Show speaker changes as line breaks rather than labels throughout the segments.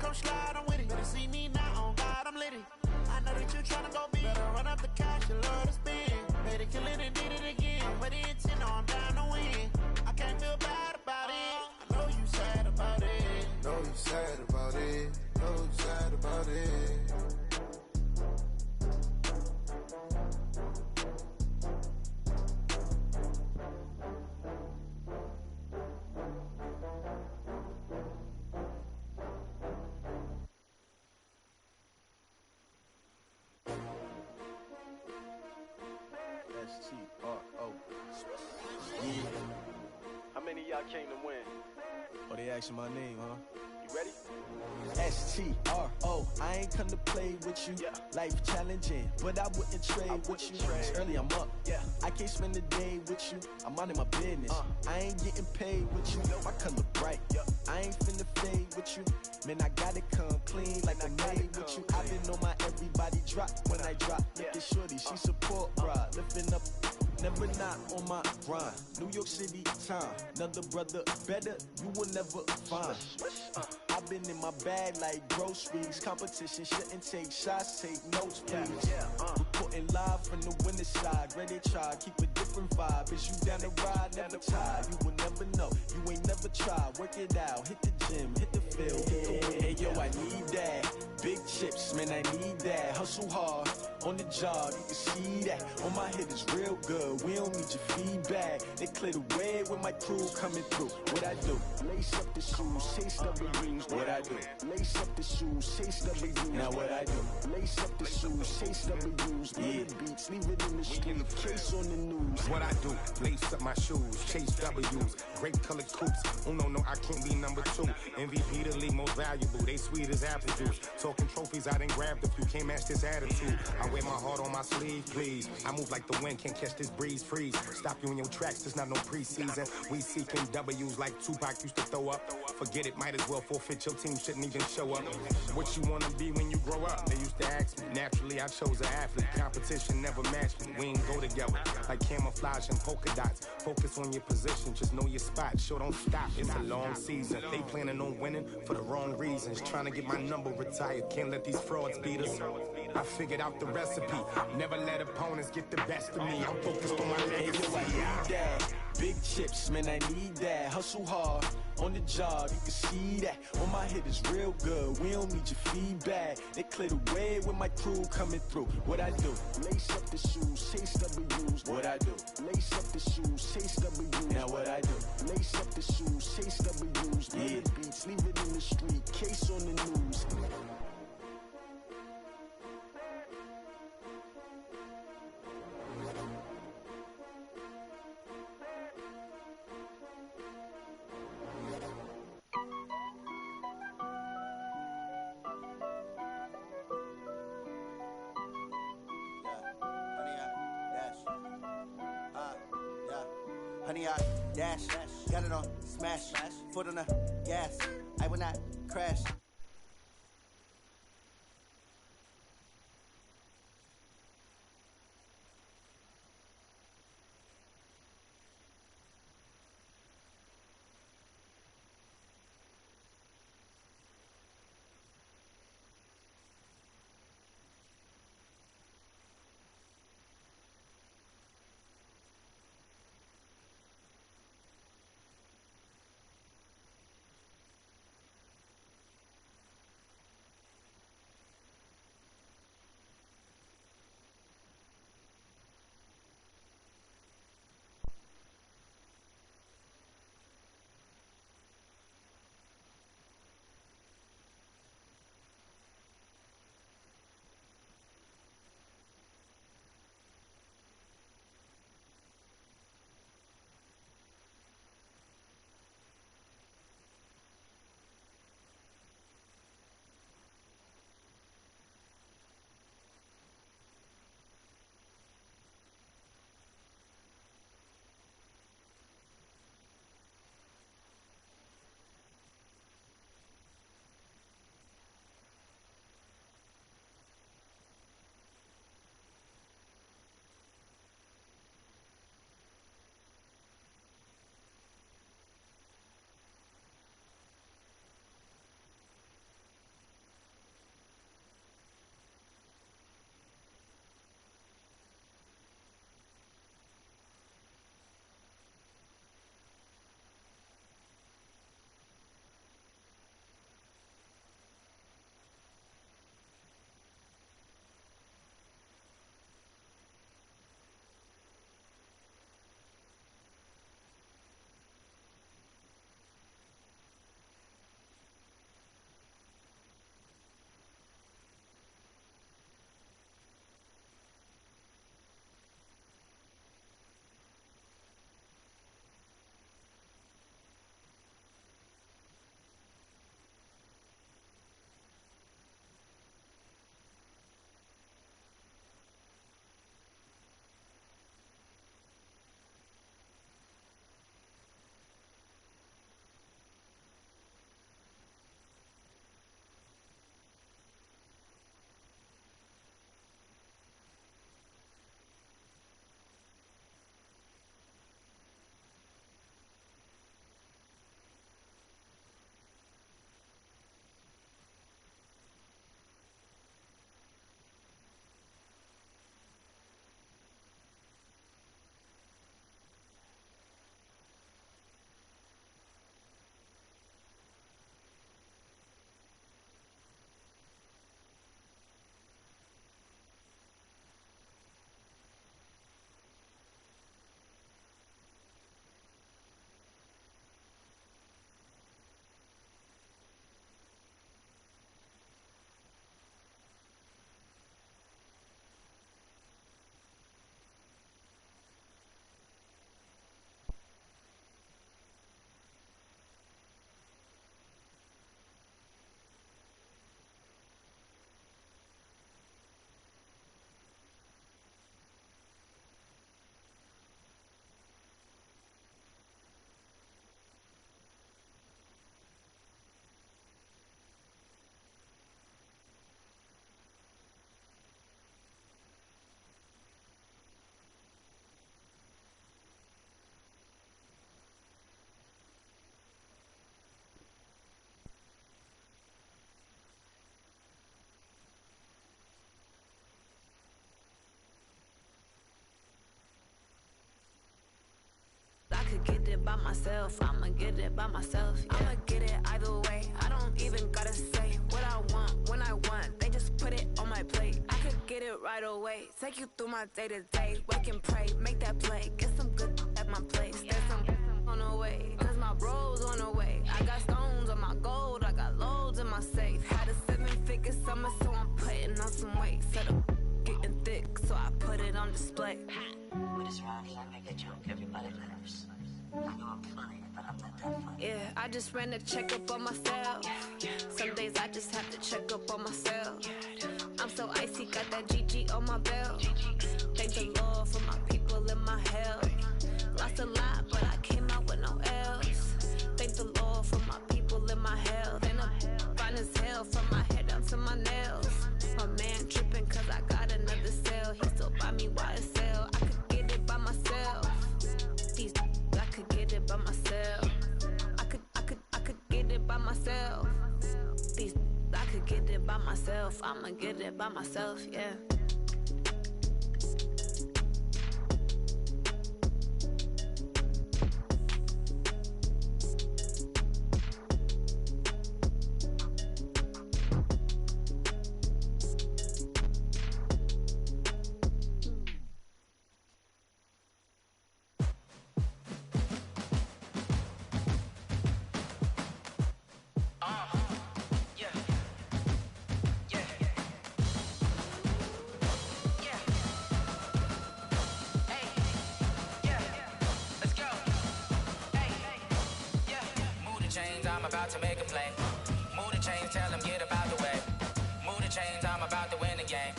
I'm sliding with it. Better see me now, on God, I'm litty. I know that you tryna go big. Better run up the cash, you love to spend. Made it, kill it, and did it again. But the intent, no, I'm down to win. I can't feel bad about it. I know you sad about it.
Know you sad about it. Know you sad about it.
S-T-R-O. Yeah.
How many of y'all came to win?
Oh, they asking my name, huh?
You ready?
S-T-R-O. I ain't come to play with you.
Yeah.
Life challenging, but I wouldn't trade with you. It's early, I'm up.
Yeah.
I can't spend the day with you. I'm minding my business. I ain't getting paid with you. My color bright.
Yeah.
I ain't finna fade with you. Man, I gotta come clean like I made with you. I've been on my everybody drop when I drop. Look at shorty, she support ride. Lifting up, never not on my grind. New York City time. Another brother better, you will never find. I've been in my bag like groceries. Competition shouldn't take shots, take notes, please. Reporting live from the winter side. Ready to try, keep a different vibe. Is you down the ride, never tired. You will never know, you ain't never tried. Work it out, hit the gym, hit the field, hit the wind. Hey yo, I need that. Big chips, man, I need that. Hustle hard, on the job, you can see that. On my head is real good, we don't need your feedback. They clear the way with my crew coming through. What I do? Lace up the shoes, chase W's. What I do? Lace up the shoes, chase W's. Now what I do? Lace up the shoes, chase W's. Yeah. Beats, leave it in the street, case on the news.
What I do? Lace up my shoes, chase W's. Great colored coops. Oh no, I can't be number 2. MVP the league most valuable. They sweet as apple juice. Talking trophies, I done grabbed a few. Can't match this attitude. I wear my heart on my sleeve, please. I move like the wind, can't catch this breeze. Freeze. Stop you in your tracks. There's not no preseason. We seeking W's like Tupac used to throw up. Forget it, might as well forfeit. Your team shouldn't even show up. What you wanna be when you grow up? They used to ask me. Naturally, I chose an athlete. Competition never matched me. We ain't go together like camouflage and polka dots. Focus on your position, just know your spot. Sure, don't stop. It's a long season. They planning on winning for the wrong reasons. Trying to get my number retired. Can't let these frauds beat us. I figured out the recipe. Never let opponents get the best of me. I'm focused on my legacy.
Hey, yo, I need that. Big chips, man, I need that. Hustle hard, on the job, you can see that. On my head is real good, we don't need your feedback. They clear the way with my crew coming through. What I do? Lace up the shoes, chase W's. What I do? Lace up the shoes, chase W's. Now what I do? Lace up the shoes, chase W's. Yeah. Beats, leave it in the street, case on the news.
Honey, I dash, got it on smash, foot on the gas, I will not crash.
could get it by myself. I'ma get it by myself. Yeah. I'ma get it either way. I don't even gotta say what I want when I want. They just put it on my plate. I could get it right away. Take you through my day to day. Wake and pray, make that play. Get some good at my place. There's some on the way. Cause my bro's on the way. I got stones on my gold. I got loads in my safe. Had a 7-figure summer, so I'm putting on some weight. Set up getting thick, so I put it on display.
We just round here and make a joke. Everybody laughs. I know I'm funny, but I'm not that funny.
Yeah, I just ran a checkup on myself. Some days I just have to check up on myself. I'm so icy, got that GG on my belt. Thank the Lord for my people in my health. Lost a lot, but I came out with no else. Thank the Lord for my people in my health. And I'm fine as hell from my head down to my nails. My man tripping cause I got another cell. He still buy me YSL. I could get it by myself. These I could get it by myself. I could get it by myself. These I could get it by myself. I'ma get it by myself, yeah.
I'm about to make a play. Move the chains, tell them get about the way. Move the chains, I'm about to win the game.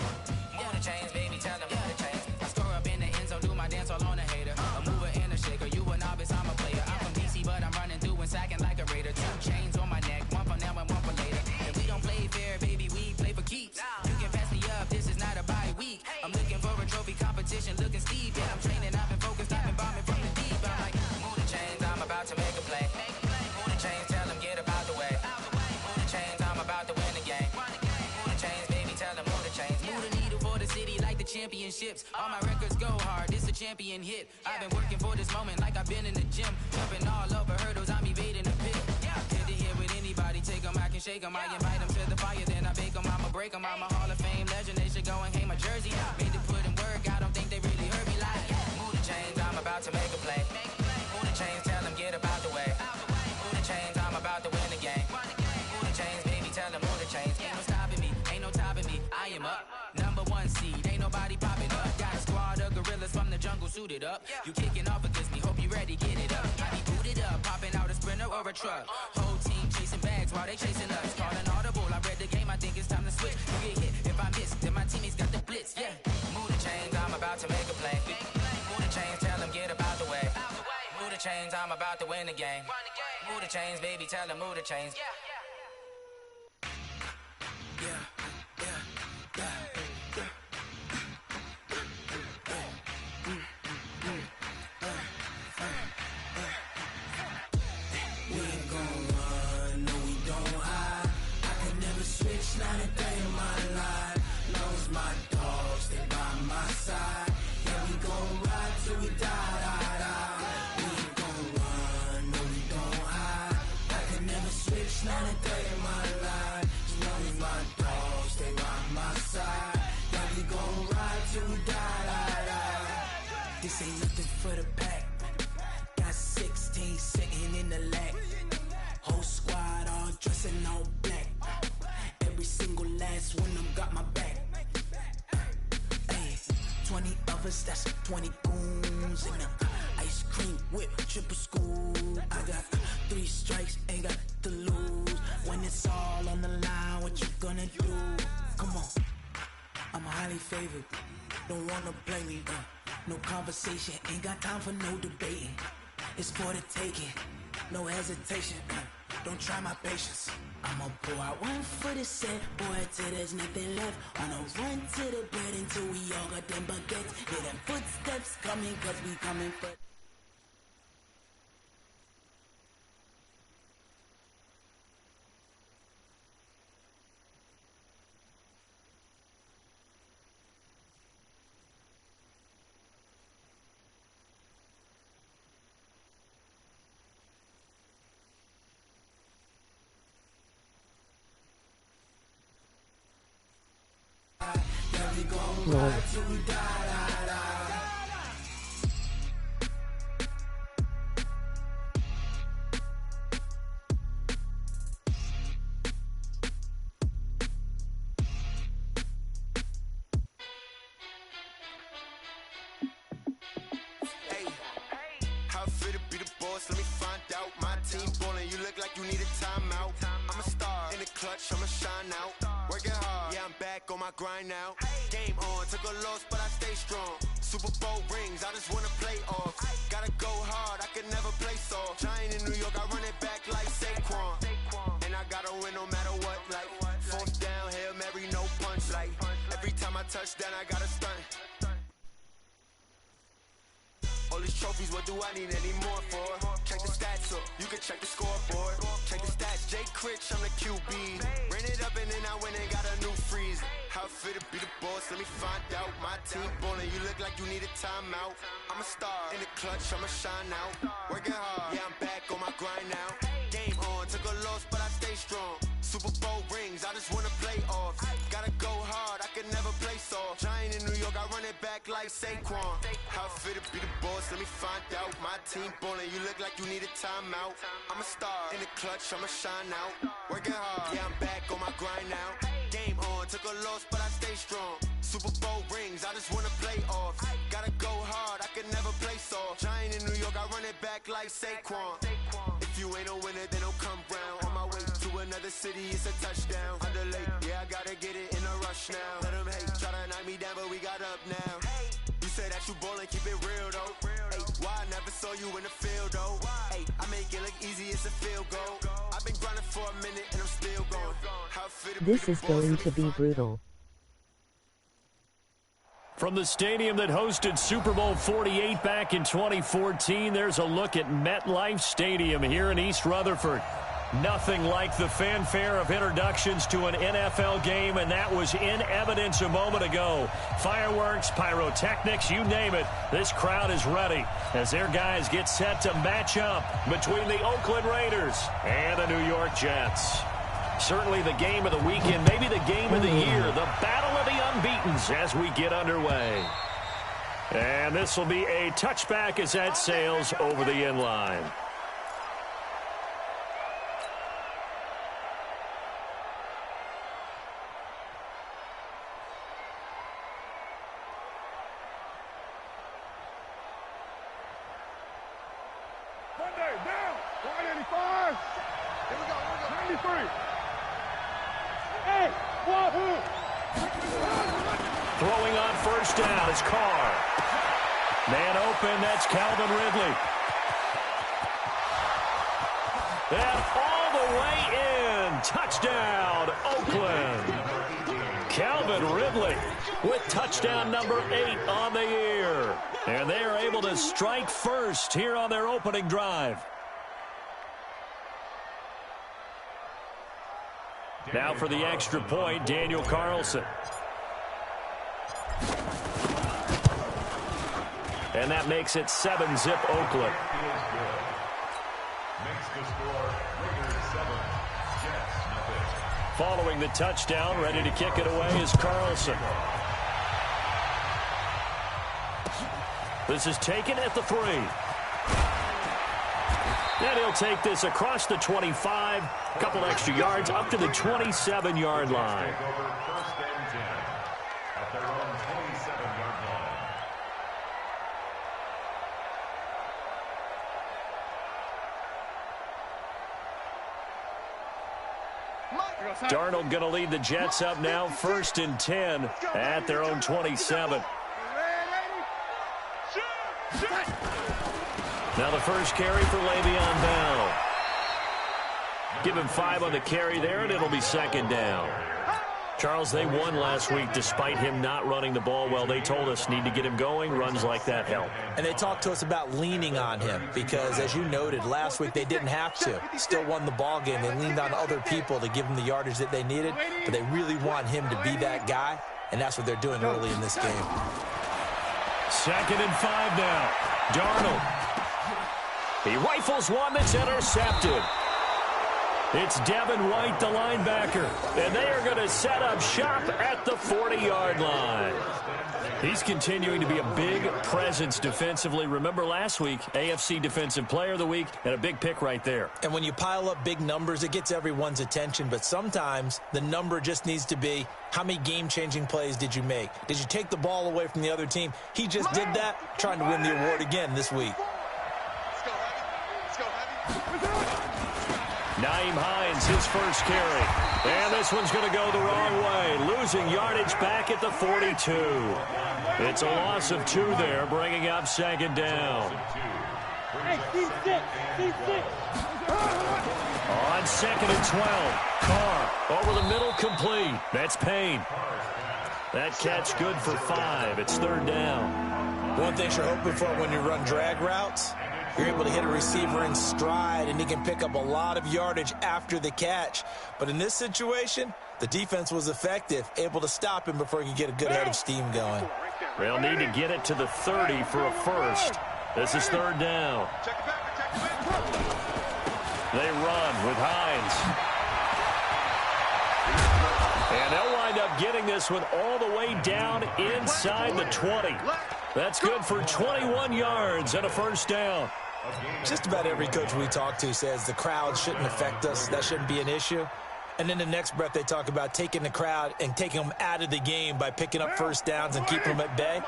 Move the chains, baby, tell them move the chains. I score up in the end zone, do my dance all on a hater. A mover and a shaker, you a novice, I'm a player. I'm from DC, but I'm running through and sacking like a raider. 2 chains on my neck, one for now and one for later. And we don't play fair, baby, we play for keeps. You can pass me up, this is not a bye week. I'm looking for a trophy competition, looking steep. Yeah, I'm training, I've been focused, I've been bombing from the deep. I'm like, move the chains, I'm about to make a play. Move the chains, tell them get about the way. Move the chains, I'm about to win the game. Move the chains, baby, tell them move the chains. Move the needle for the city like the championships. All my records go hard, this a champion hit. I've been working for this moment like I've been in the gym. Jumping all over hurdles, I'm evading the pit. Head to head with anybody, take them, I can shake them. I invite them to the fire, then I bake them, I'ma break them. I'm a Hall of Fame legend, they should go and hang my jersey. Made to put in work, I don't think they really heard me like. Move the chains, I'm about to make a play. Move the chains, tell them get about the way. Move the chains, I'm about to win the game. Move the chains, baby, tell them move the chains. Ain't no stopping me, ain't no topping me. I am up, number 1 seed, ain't nobody popping up. Got a squad of gorillas from the jungle suited up. You kicking off against me, hope you ready, get it up. I be booted up, popping out a sprinter or a truck. Whole team chasing bags while they chasing us. Calling audible, I read the game, I think it's time to switch. You get hit, if I miss, then my teammates got the blitz, yeah. Move the chains, I'm about to make a play. Move the chains, tell them get about the way. Move the chains, I'm about to win the game. Move the chains, baby, tell them move the chains.
Not a day in my life. Knows my dogs, they by my side. Yeah, we gon' ride till we die. We ain't gon' run, no, we don't hide. I can never switch, not a day in my life. Knows my dogs, they by my side. Yeah, we gon' ride till we die. This ain't nothing for the pack. Got 16 sitting in the lag. Whole squad all dressing all black. Every single last one of them got my back. Hey, 20 of us, that's 20 goons. And ice cream whip, triple scoop. I got 3 strikes, ain't got to lose. When it's all on the line, what you gonna do? Come on, I'm highly favored. Don't wanna play me, no conversation, ain't got time for no debating. It's for the taking, no hesitation. Don't try my patience. I'ma pour out one for the set, boy, till there's nothing left. Wanna run to the bread until we all got them baguettes. Hear them footsteps coming, cause we coming for... gon' ride till we die, die, die.
How fit to be the boss? Let me find out. My team ballin', you look like you need a timeout. I'm a star in the clutch, I'ma shine out. Working hard, yeah, I'm back on my grind now. Game on, took a loss, but I stay strong. Super Bowl rings, I just wanna play off. Gotta go hard, I can never play soft. Giant in New York, I run it back like Saquon. And I gotta win no matter what, like fourth down, Hail Mary, no punch. Like every time I touch down, I gotta stunt. All these trophies, what do I need any more for? Check the stats up, you can check the scoreboard. Check the stats, Jake Critch, I'm the QB. Ran it up and then I went and got a new freeze. How fit to be the boss, let me find out. My team ballin', you look like you need a timeout. I'm a star in the clutch, I'ma shine out. Working hard, yeah, I'm back on my grind now. Game on, took a loss, but I stay strong. Super Bowl rings, I just wanna play off. Gotta go hard, I can never play soft. Giant in New York, I run it back like Saquon. How fit to be the boss, let me find out. My team ballin', you look like you need a timeout. I'm a star in the clutch, I'ma shine out. Working hard, yeah, I'm back on my grind now. Game on, took a loss, but I stay strong. Super Bowl rings, I just wanna play off. Gotta go hard, I can never play soft. Giant in New York, I run it back like Saquon. If you ain't a winner, then don't come round. On my way to another city, it's a touchdown. Underlay, yeah, I gotta get it in a rush now. Let them hate, try to knock me down, but we got up now. You say that you ballin', keep it real though. Hey, why I never saw you in the field though? Hey, I make it look easy, it's a field goal. I've been grinding for a minute and I'm still going. How fit to be
This is going to be brutal.
From the stadium that hosted Super Bowl 48 back in 2014, there's a look at MetLife Stadium here in East Rutherford. Nothing like the fanfare of introductions to an NFL game, and that was in evidence a moment ago. Fireworks, pyrotechnics, you name it. This crowd is ready as their guys get set to match up between the Oakland Raiders and the New York Jets. Certainly the game of the weekend, maybe the game of the year, the battle of the unbeatens as we get underway. And this will be a touchback as that sails over the end line.
Monday, down, 185. Here we go, 93. Hey, wahoo!
Throwing on first down is Carr. Man open, that's Calvin Ridley. And all the way in. Touchdown, Oakland. Calvin Ridley with touchdown number 8 on the year. And they are able to strike first here on their opening drive. Now for the extra point, Daniel Carlson. And that makes it 7-zip Oakland. Following the touchdown, ready to kick it away is Carlson. This is taken at the 3. And he'll take this across the 25, a couple extra yards up to the 27-yard line. Darnold going to lead the Jets up now, 1st and 10 at their own 27. Now the first carry for Le'Veon Bell. Give him 5 on the carry there, and it'll be 2nd down. Charles, they won last week despite him not running the ball well. They told us need to get him going. Runs like that help.
And they talked to us about leaning on him because, as you noted, last week they didn't have to. Still won the ball game. They leaned on other people to give them the yardage that they needed, but they really want him to be that guy, and that's what they're doing early in this game.
2nd and 5 now. Darnold. He rifles one that's intercepted. It's Devin White, the linebacker, and they are going to set up shop at the 40-yard line. He's continuing to be a big presence defensively. Remember last week, AFC Defensive Player of the Week, and a big pick right there.
And when you pile up big numbers, it gets everyone's attention. But sometimes the number just needs to be, how many game-changing plays did you make? Did you take the ball away from the other team? He just did that, trying to win the award again this week.
Nyheim Hines, his first carry. And this one's going to go the wrong way. Losing yardage back at the 42. It's a loss of 2 there, bringing up second down.
Hey, C6.
On second and 12. Carr over the middle, complete. That's Payne. That catch good for 5. It's third down.
One thing you're hoping for when you run drag routes, you're able to hit a receiver in stride, and he can pick up a lot of yardage after the catch. But in this situation, the defense was effective, able to stop him before he could get a good head of steam going.
They'll need to get it to the 30 for a first. This is third down. They run with Hines. And they'll wind up getting this one all the way down inside the 20. That's good for 21 yards and a first down.
Just about every coach we talk to says the crowd shouldn't affect us. That shouldn't be an issue. And then the next breath they talk about taking the crowd and taking them out of the game by picking up first downs and keeping them at bay.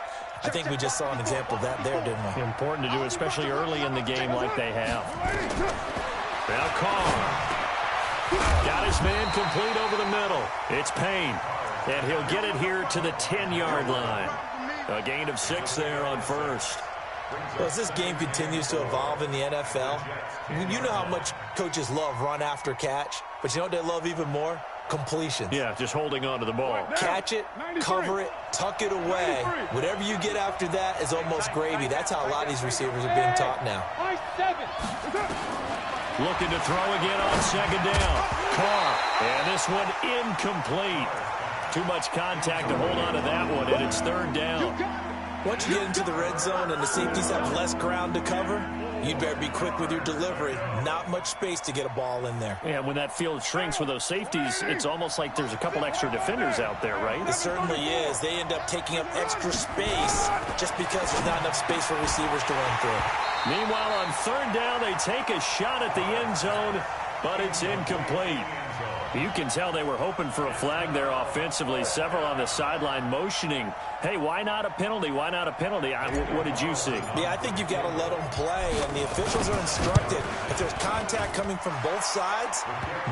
I think we just saw an example of that there, didn't we?
Important to do, especially early in the game like they have. Now Carr. Got his man complete over the middle. It's Payne. And he'll get it here to the 10-yard line. A gain of 6 there on first.
Well, as this game continues to evolve in the NFL, you know how much coaches love run after catch, but you know what they love even more? Completions.
Yeah, just holding on to the ball.
Catch it, cover it, tuck it away. Whatever you get after that is almost gravy. That's how a lot of these receivers are being taught now.
Looking to throw again on second down. Carr. And this one incomplete. Too much contact to hold on to that one, and it's third down.
Once you get into the red zone and the safeties have less ground to cover, you'd better be quick with your delivery. Not much space to get a ball in there.
Yeah, when that field shrinks with those safeties, it's almost like there's a couple extra defenders out there, right?
It certainly is. They end up taking up extra space just because there's not enough space for receivers to run through.
Meanwhile, on third down, they take a shot at the end zone, but it's incomplete. You can tell they were hoping for a flag there offensively. Several on the sideline motioning, hey, why not a penalty? Why not a penalty? What did you see?
Yeah, I think you've got to let them play, and the officials are instructed. If there's contact coming from both sides,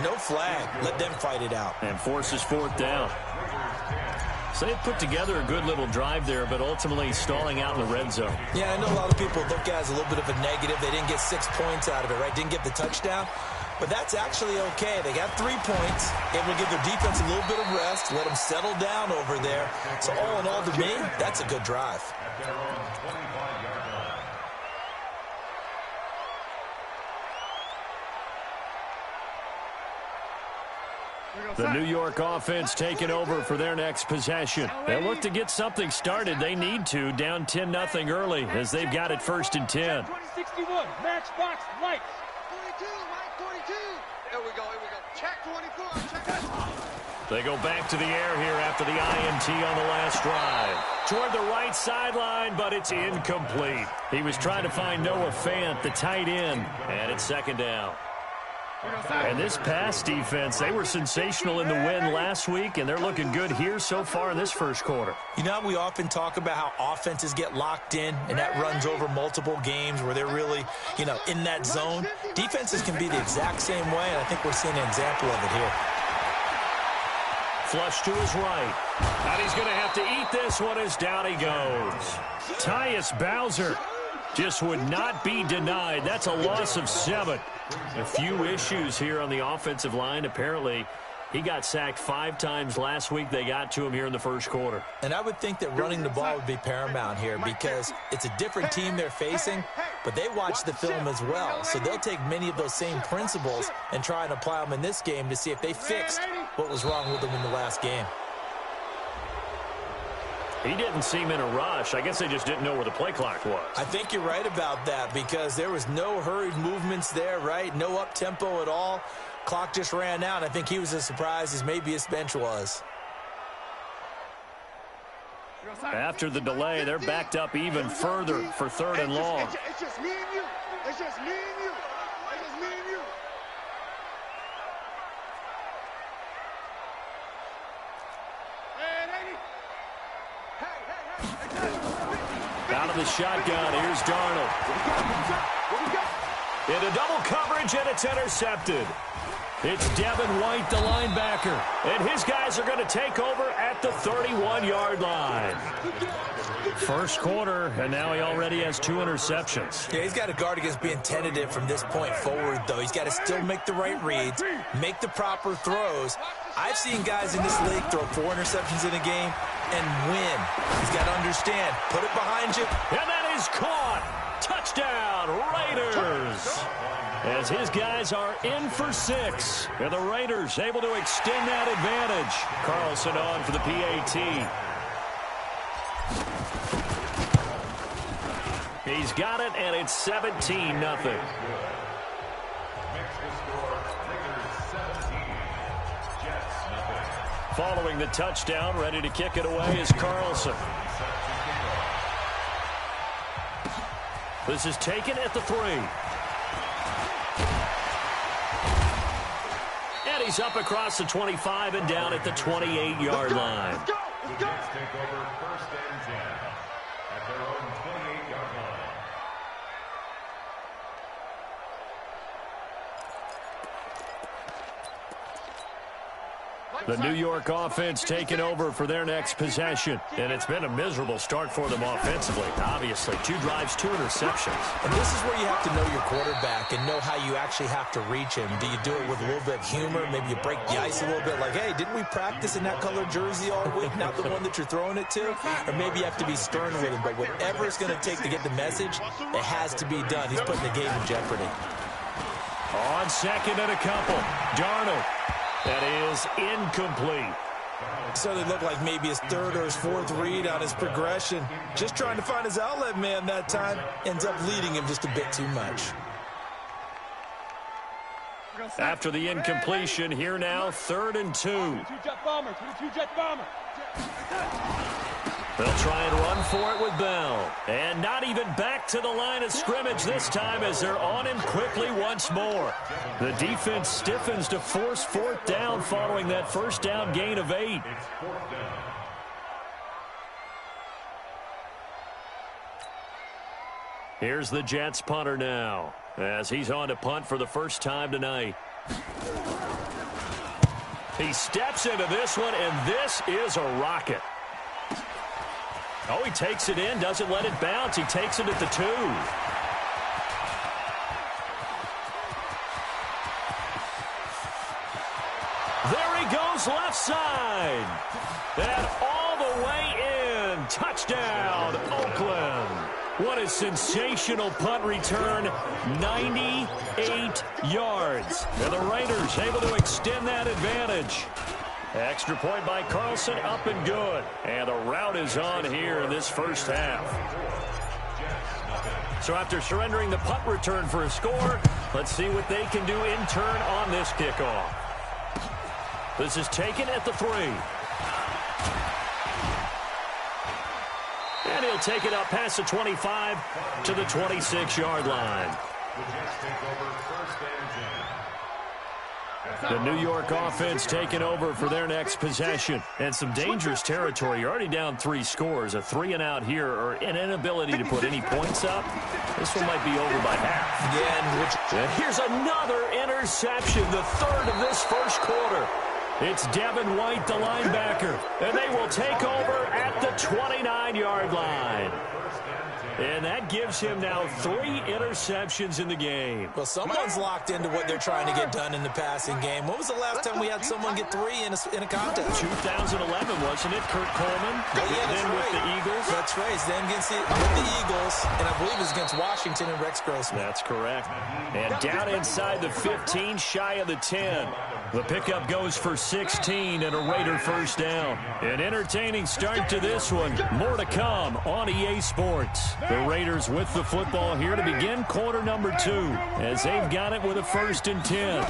no flag. Let them fight it out.
And forces fourth down. So they put together a good little drive there, but ultimately stalling out in the red zone.
Yeah, I know a lot of people look at it as a little bit of a negative. They didn't get 6 points out of it, right? Didn't get the touchdown. But that's actually okay. They got 3 points, able to give their defense a little bit of rest, let them settle down over there. So all in all, to me, that's a good drive.
The New York offense taking over for their next possession. They look to get something started. They need to, down 10-0 early, as they've got it first and 10.
2061, matchbox lights.
22, Mike 22. Here we go. Check 24. Check.
They go back to the air here after the INT on the last drive. Toward the right sideline, but it's incomplete. He was trying to find Noah Fant, the tight end, and it's second down. And this pass defense, they were sensational in the win last week, and they're looking good here so far in this first quarter.
You know, we often talk about how offenses get locked in, and that runs over multiple games where they're really, in that zone. Defenses can be the exact same way, and I think we're seeing an example of it here.
Flush to his right. And he's going to have to eat this one as down he goes. Tyus Bowser just would not be denied. That's a loss of 7. A few issues here on the offensive line. Apparently, he got sacked 5 times last week. They got to him here in the first quarter.
And I would think that running the ball would be paramount here because it's a different team they're facing, but they watch the film as well. So they'll take many of those same principles and try and apply them in this game to see if they fixed what was wrong with them in the last game.
He didn't seem in a rush. I guess they just didn't know where the play clock was.
I think you're right about that because there was no hurried movements there, right? No up-tempo at all. Clock just ran out. I think he was as surprised as maybe his bench was.
After the delay, they're backed up even further for 3rd and long.
It's just me and you. It's just me and you. It's just me and you.
Out of the shotgun, here's Darnold. Into double coverage, and it's intercepted. It's Devin White, the linebacker, and his guys are going to take over at the 31-yard line. First quarter, and now he already has 2 interceptions.
Yeah, he's got to guard against being tentative from this point forward, though. He's got to still make the right reads, make the proper throws. I've seen guys in this league throw 4 interceptions in a game and win. He's got to understand, put it behind you.
And that is caught. Touchdown, Raiders. As his guys are in for 6. And the Raiders able to extend that advantage. Carlson on for the PAT. He's got it, and it's 17-0. Following the touchdown, ready to kick it away is Carlson. This is taken at the 3. And he's up across the 25 and down at the 28-yard line.
Let's go.
Take over 1st and 10 at their own 28-yard line.
The New York offense taking over for their next possession. And it's been a miserable start for them offensively. Obviously, 2 drives, 2 interceptions.
And this is where you have to know your quarterback and know how you actually have to reach him. Do you do it with a little bit of humor? Maybe you break the ice a little bit like, hey, didn't we practice in that color jersey all week, not the one that you're throwing it to? Or maybe you have to be stern with him. But whatever it's going to take to get the message, it has to be done. He's putting the game in jeopardy.
On 2nd and a couple, Darnold. That is incomplete.
So they look like maybe his 3rd or his 4th read on his progression. Just trying to find his outlet man that time. Ends up leading him just a bit too much.
After the incompletion, here now, 3rd and 2.
2-jet bomber. 2-jet bomber.
They'll try and run for it with Bell. And not even back to the line of scrimmage this time as they're on him quickly once more. The defense stiffens to force 4th down following that 1st down gain of 8. Here's the Jets punter now as he's on to punt for the first time tonight. He steps into this one, and this is a rocket. Oh, he takes it in, doesn't let it bounce. He takes it at the 2. There he goes left side. And all the way in. Touchdown, Oakland. What a sensational punt return. 98 yards. And the Raiders able to extend that advantage. Extra point by Carlson, up and good. And the route is on here in this first half. So after surrendering the punt return for a score, let's see what they can do in turn on this kickoff. This is taken at the 3. And he'll take it up past the 25 to the 26-yard line. The New York offense taking over for their next possession. And some dangerous territory. You're already down 3 scores. A 3-and-out here or an inability to put any points up. This one might be over by half. And here's another interception, the 3rd of this first quarter. It's Devin White, the linebacker. And they will take over at the 29-yard line. And that gives him now 3 interceptions in the game.
Well, someone's locked into what they're trying to get done in the passing game. When was the last time we had someone get 3 in a contest?
2011, wasn't it? Kurt Coleman. Then with the Eagles.
That's right. Then against the Eagles, and I believe it was against Washington and Rex Grossman.
That's correct. And down inside the 15, shy of the 10. The pickup goes for 16 and a Raider first down. An entertaining start to this one. More to come on EA Sports. The Raiders with the football here to begin quarter number 2 as they've got it with a 1st and 10.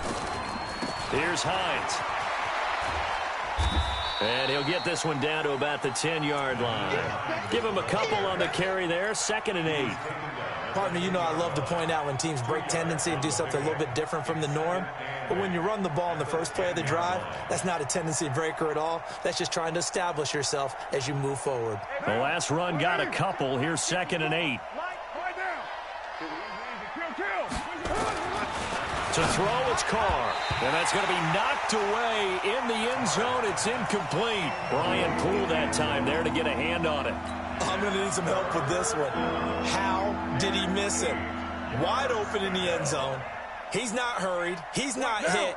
Here's Hines. And he'll get this one down to about the 10-yard line. Give him a couple on the carry there, 2nd and 8.
Partner, you know I love to point out when teams break tendency and do something a little bit different from the norm. But when you run the ball in the first play of the drive, that's not a tendency breaker at all. That's just trying to establish yourself as you move forward.
The last run got a couple. Here's 2nd and 8. To throw, it's Carr. And that's going to be knocked away in the end zone. It's incomplete. Brian Poole that time there to get a hand on it.
I'm going to need some help with this one. How did he miss him? Wide open in the end zone. He's not hurried. He's not hit.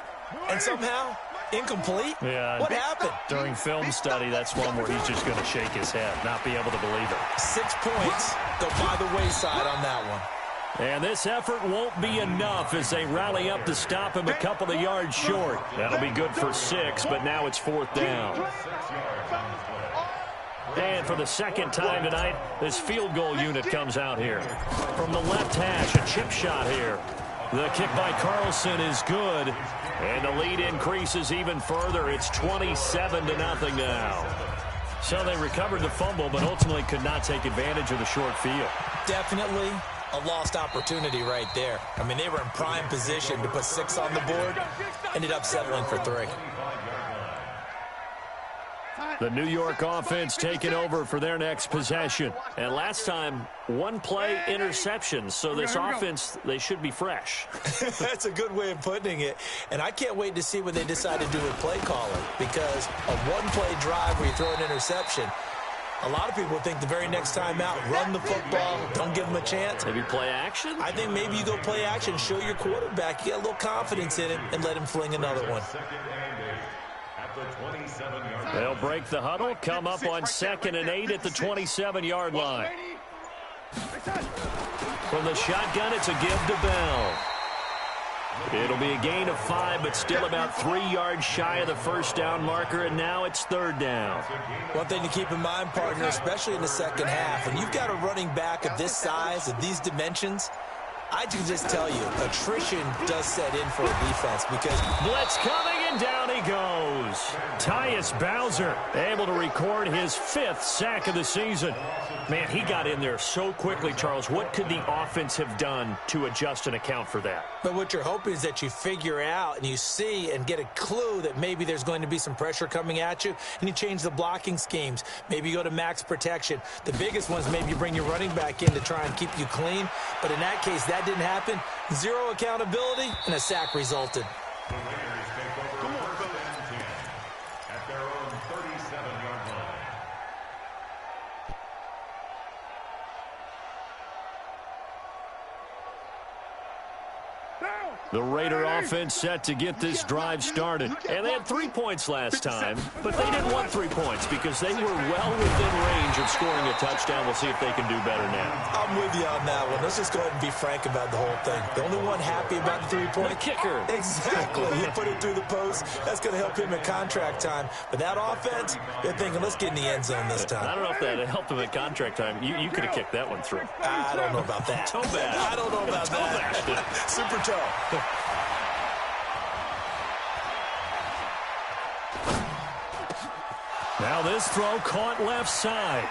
And somehow, incomplete?
Yeah.
What happened?
During film study, that's one where he's just going to shake his head, not be able to believe it.
6 points go by the wayside on that one.
And this effort won't be enough as they rally up to stop him a couple of yards short. That'll be good for 6, but now it's 4th down. And for the second time tonight, this field goal unit comes out here. From the left hash, a chip shot here. The kick by Carlson is good. And the lead increases even further. It's 27-0 now. So they recovered the fumble, but ultimately could not take advantage of the short field.
Definitely a lost opportunity right there. I mean, they were in prime position to put 6 on the board. Ended up settling for 3.
The New York offense taking over for their next possession. And last time, 1 play interception. So this offense, they should be fresh.
That's a good way of putting it. And I can't wait to see what they decide to do with play calling. Because a 1-play drive where you throw an interception, a lot of people think the very next time out, run the football, don't give them a chance.
Maybe play action?
I think maybe you go play action, show your quarterback, you get a little confidence in him, and let him fling another one.
They'll break the huddle, come up on 2nd and 8 at the 27-yard line. From the shotgun, it's a give to Bell. It'll be a gain of 5, but still about 3 yards shy of the first down marker, and now it's 3rd down.
One thing to keep in mind, partner, especially in the second half, when you've got a running back of this size, of these dimensions, I can just tell you, attrition does set in for a defense because
blitz coming, and down he goes. Tyus Bowser able to record his 5th sack of the season. Man, he got in there so quickly, Charles. What could the offense have done to adjust and account for that?
But what you're hoping is that you figure out and you see and get a clue that maybe there's going to be some pressure coming at you, and you change the blocking schemes. Maybe you go to max protection. The biggest ones, maybe you bring your running back in to try and keep you clean. But in that case, that didn't happen. 0 accountability, and a sack resulted.
The Raiders take over 1st and 10 at their own 37-yard line.
The Raider offense set to get this drive started. And they had 3 points last time, but they didn't want 3 points because they were well within range of scoring a touchdown. We'll see if they can do better now.
I'm with you on that one. Let's just go ahead and be frank about the whole thing. The only one happy about the 3-point
the kicker.
Exactly. He put it through the post. That's going to help him at contract time. But that offense, they're thinking, let's get in the end zone this time.
I don't know if that helped him at contract time. You could have kicked that one through.
I don't know about that.
Toe bash.
I don't know about that. Super toe.
Now this throw caught left side.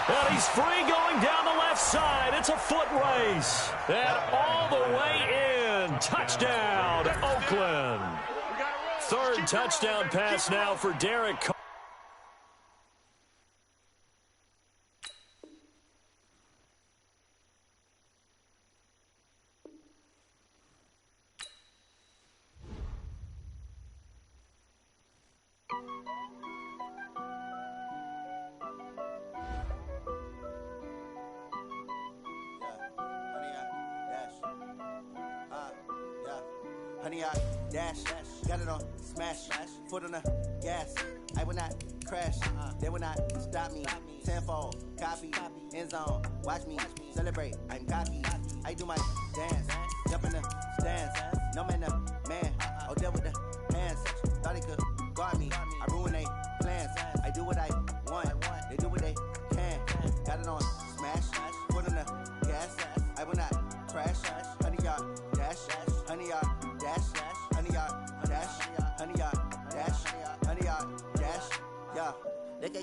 And he's free going down the left side. It's a foot race. And all the way in. Touchdown, Oakland. 3rd touchdown pass now for Derek Carr.
Honey, I dash, got it on smash, foot on the gas. I will not crash, they will not stop me. Tenfold, copy, end zone, watch me celebrate. I'm cocky, I do my dance, jump in the stands. No man, the man, oh, deal with the hands. Thought he could guard me, I ruin they plans. I do what I want, they do what they can. Got it on smash, foot on the gas. I will not crash, honey, y'all dash, honey, y'all dash, honey, y'all dash, honey, y'all dash,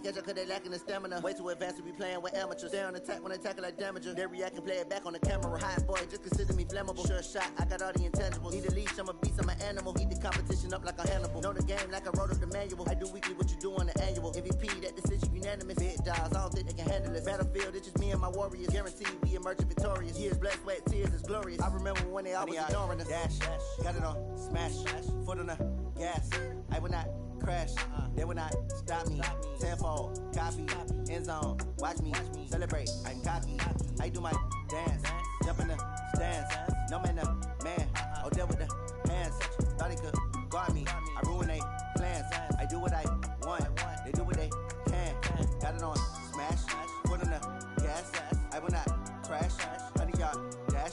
can't catch up cause they lacking the stamina. Way too advanced to be playing with amateurs. Stay on attack when I tackle like damager. They react and play it back on the camera. Hot boy, just consider me flammable. Sure shot, I got all the intangibles. Need a leash, I'm a beast, I'm an animal. Heat the competition up like a Hannibal. Know the game like I wrote up the manual. I do weekly what you do on the annual. MVP, that decision unanimous. Big dogs, I don't think they can handle it. Battlefield, it's just me and my warriors. Guaranteed we emerging victorious. Years, blood, sweat, tears is glorious. I remember when they always ignoring us. Dash, got it on, smash, foot on the gas. I will not crash, they will not stop me. Tenfold, copy, end zone, watch me celebrate. I'm cocky, I do my dance, jump in the stands. No man, the man, oh, deal with the hands. Thought he could guard me, I ruin they plans. I do what I want, they do what they can. Got it on, smash, foot on the gas. I will not crash, 100 yard dash,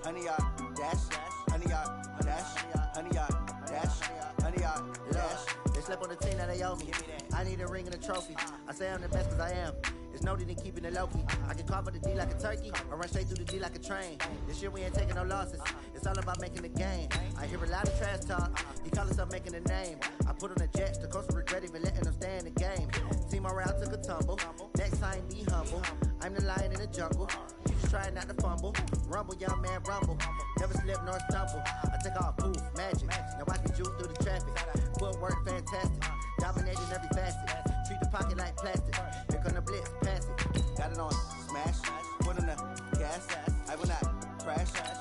100 yard dash, 100 yard dash, 100 yard dash, 100 yard dash. They slept on the team that they owe me. I need a ring and a trophy. I say I'm the best cause I am. It's noted in keeping it low-key. I can carve up the D like a turkey or run straight through the D like a train. This year we ain't taking no losses. It's all about making the game. I hear a lot of trash talk. He call himself making a name. I put on the Jets. The coach will regret even letting them stay in the game. Team morale took a tumble. Next time be humble. I'm the lion in the jungle. You just try not to fumble. Rumble, young man, rumble. Never slip nor stumble. I take off poof, magic. Now I can juke through the traffic. Footwork fantastic. Dominating every facet. Treat the pocket like plastic. Here come the blitz, pass it. Got it on, smash. Foot on the gas. I will not crash.